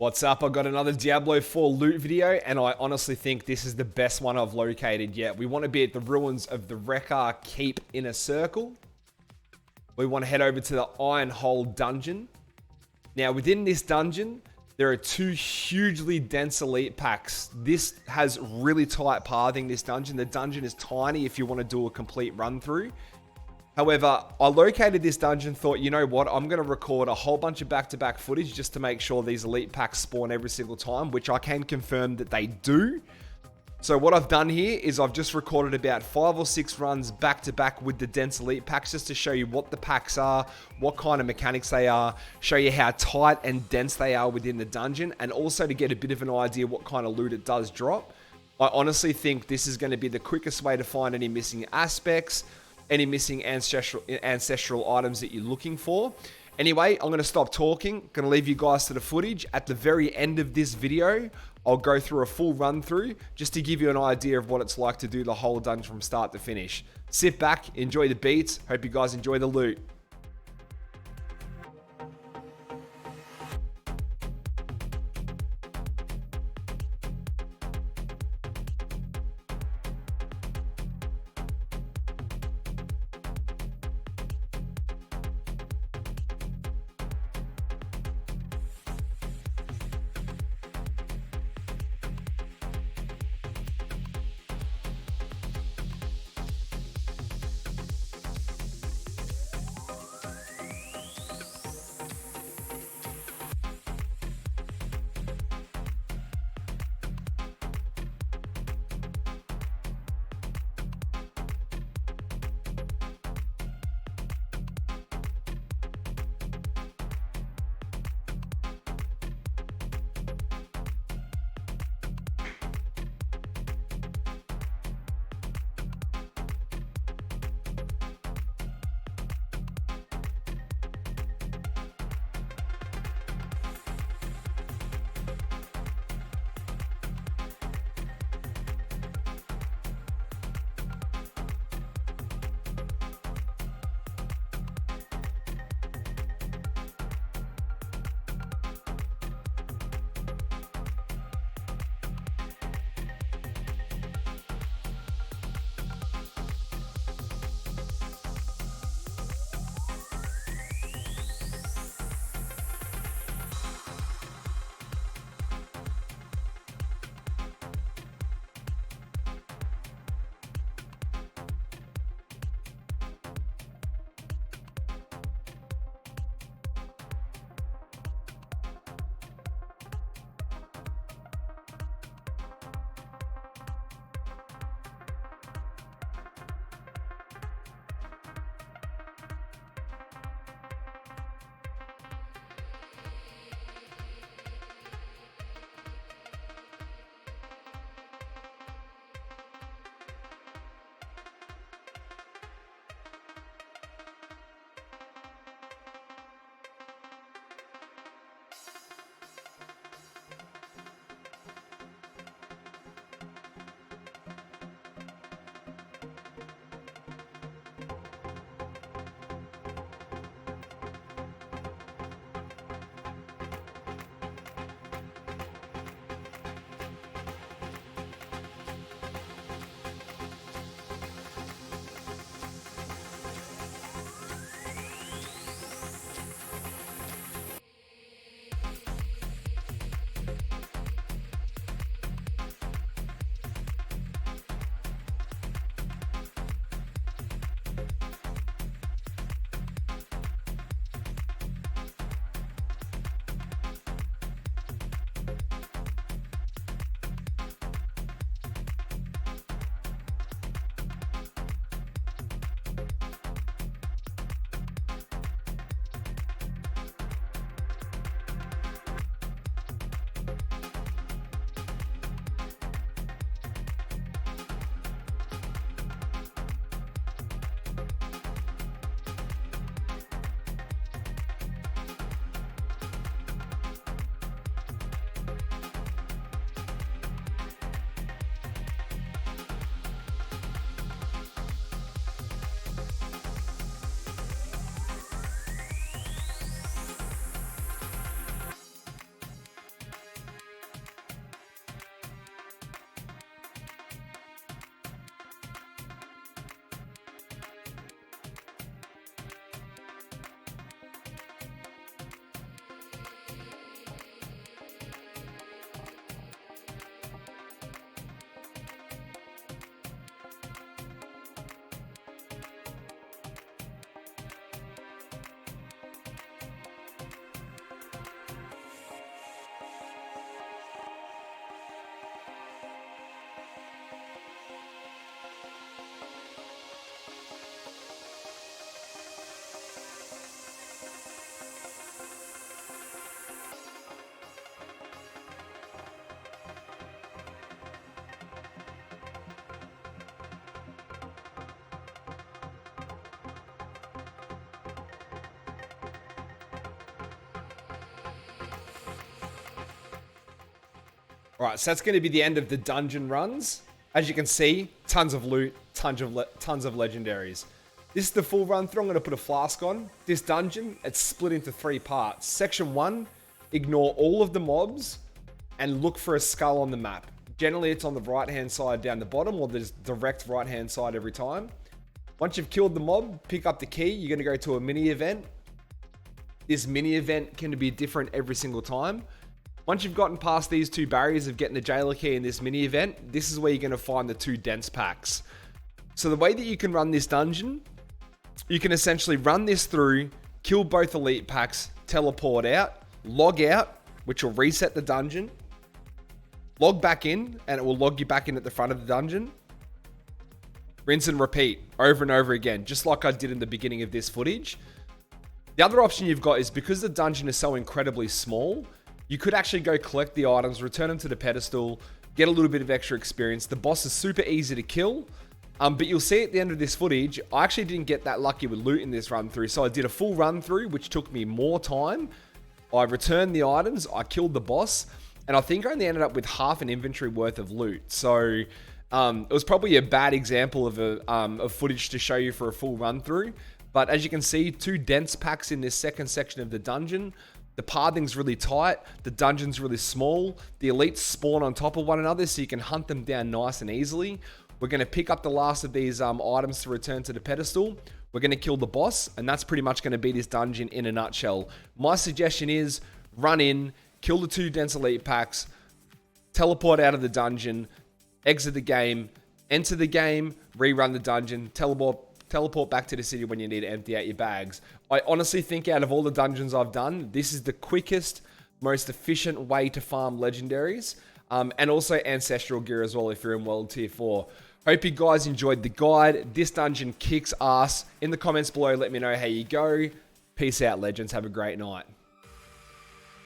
What's up? I got another Diablo 4 loot video, and I honestly think this is the best one I've located yet. We want to be at the ruins of the Wrecker Keep Inner Circle. We want to head over to the Iron Hole dungeon. Now, within this dungeon, there are two hugely dense elite packs. This has really tight pathing, this dungeon. The dungeon is tiny if you want to do a complete run through. However, I located this dungeon, thought, you know what, I'm going to record a whole bunch of back-to-back footage just to make sure these elite packs spawn every single time, which I can confirm that they do. So what I've done here is I've just recorded about 5 or 6 runs back-to-back with the dense elite packs just to show you what the packs are, what kind of mechanics they are, show you how tight and dense they are within the dungeon, and also to get a bit of an idea what kind of loot it does drop. I honestly think this is going to be the quickest way to find any missing aspects, any missing ancestral items that you're looking for. Anyway, I'm going to stop talking. Going to leave you guys to the footage. At the very end of this video, I'll go through a full run through just to give you an idea of what it's like to do the whole dungeon from start to finish. Sit back, enjoy the beats. Hope you guys enjoy the loot. All right, so that's going to be the end of the dungeon runs. As you can see, tons of loot, tons of legendaries. This is the full run through. I'm going to put a flask on. This dungeon, it's split into 3 parts. Section 1, ignore all of the mobs and look for a skull on the map. Generally, it's on the right-hand side down the bottom, or there's direct right-hand side every time. Once you've killed the mob, pick up the key. You're going to go to a mini event. This mini event can be different every single time. Once you've gotten past these 2 barriers of getting the jailer key in this mini event, this is where you're going to find the 2 dense packs. So the way that you can run this dungeon, you can essentially run this through, kill both elite packs, teleport out, log out, which will reset the dungeon, log back in, and it will log you back in at the front of the dungeon. Rinse and repeat over and over again, just like I did in the beginning of this footage. The other option you've got is, because the dungeon is so incredibly small, you could actually go collect the items, return them to the pedestal, get a little bit of extra experience. The boss is super easy to kill, but you'll see at the end of this footage, I actually didn't get that lucky with loot in this run through. So I did a full run through, which took me more time. I returned the items, I killed the boss, and I think I only ended up with half an inventory worth of loot. So it was probably a bad example of footage to show you for a full run through. But as you can see, 2 dense packs in this second section of the dungeon. The pathing's really tight, the dungeon's really small, the elites spawn on top of one another so you can hunt them down nice and easily. We're going to pick up the last of these items to return to the pedestal. We're going to kill the boss, and that's pretty much going to be this dungeon in a nutshell. My suggestion is run in, kill the 2 dense elite packs, teleport out of the dungeon, exit the game, enter the game, rerun the dungeon, teleport back to the city when you need to empty out your bags. I honestly think out of all the dungeons I've done, this is the quickest, most efficient way to farm legendaries, and also ancestral gear as well if you're in World Tier 4. Hope you guys enjoyed the guide. This dungeon kicks ass. In the comments below, let me know how you go. Peace out, legends. Have a great night.